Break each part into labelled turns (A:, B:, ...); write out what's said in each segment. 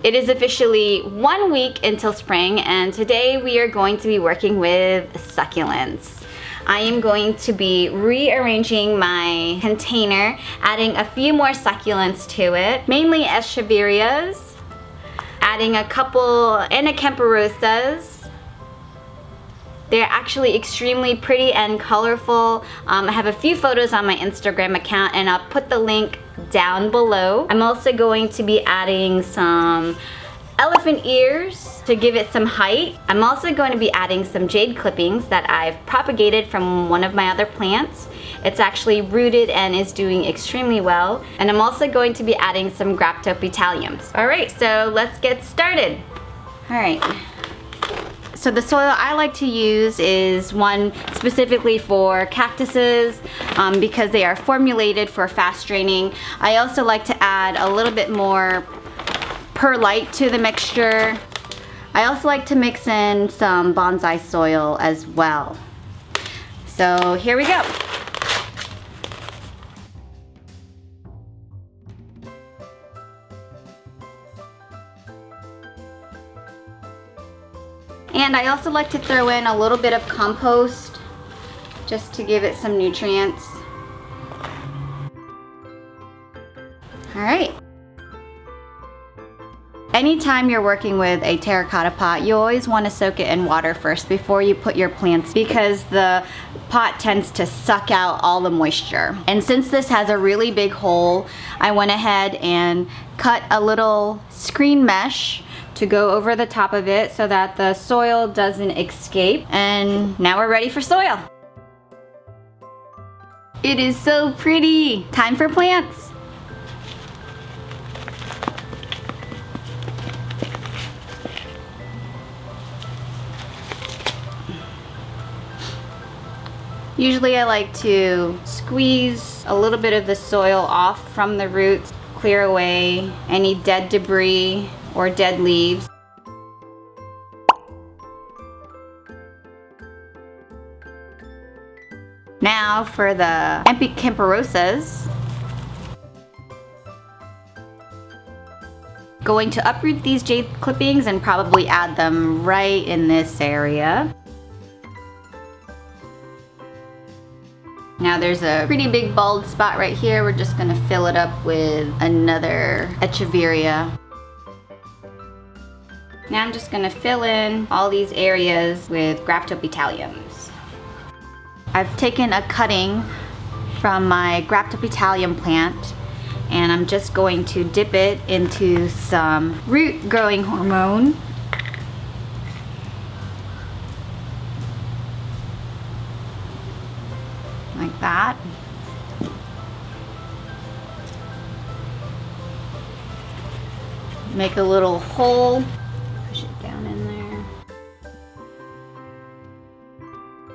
A: It is officially 1 week until spring, and today we are going to be working with succulents. I am going to be rearranging my container, adding a few more succulents to it, mainly Escheverias, adding a couple Anacampurosas. They're actually extremely pretty and colorful. I have a few photos on my Instagram account, and I'll put the link down below. I'm also going to be adding some elephant ears to give it some height. I'm also going to be adding some jade clippings that I've propagated from one of my other plants. It's actually rooted and is doing extremely well. And I'm also going to be adding some Graptopetaliums. All right, so let's get started. All right. So the soil I like to use is one specifically for cactuses because they are formulated for fast draining. I also like to add a little bit more perlite to the mixture. I also like to mix in some bonsai soil as well. So here we go. And I also like to throw in a little bit of compost just to give it some nutrients. All right. Anytime you're working with a terracotta pot, you always want to soak it in water first before you put your plants because the pot tends to suck out all the moisture. And since this has a really big hole, I went ahead and cut a little screen mesh to go over the top of it so that the soil doesn't escape. And now we're ready for soil. It is so pretty. Time for plants. Usually I like to squeeze a little bit of the soil off from the roots, clear away any dead debris or dead leaves. Now for the Anacampurosas. Going to uproot these jade clippings and probably add them right in this area. Now there's a pretty big bald spot right here. We're just gonna fill it up with another Echeveria. Now I'm just gonna fill in all these areas with Graptopetaliums. I've taken a cutting from my Graptopetalium plant and I'm just going to dip it into some root growing hormone. Like that. Make a little hole. Push it down in there.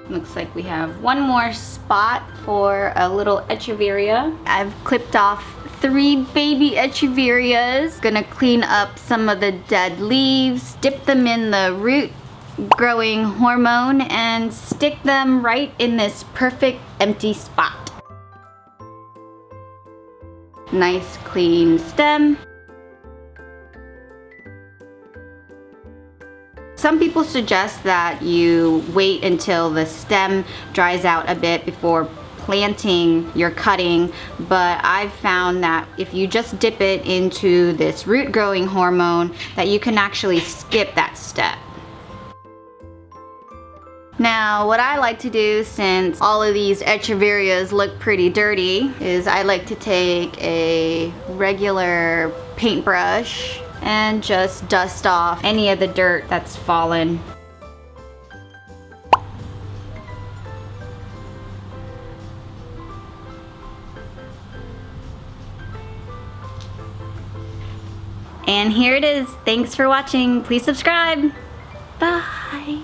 A: Looks like we have one more spot for a little Echeveria. I've clipped off 3 baby Echeverias. Gonna clean up some of the dead leaves, dip them in the root growing hormone and stick them right in this perfect empty spot. Nice clean stem. Some people suggest that you wait until the stem dries out a bit before planting your cutting, but I've found that if you just dip it into this root growing hormone, that you can actually skip that step. Now, what I like to do, since all of these Echeverias look pretty dirty, is I like to take a regular paintbrush and just dust off any of the dirt that's fallen. And here it is. Thanks for watching. Please subscribe. Bye.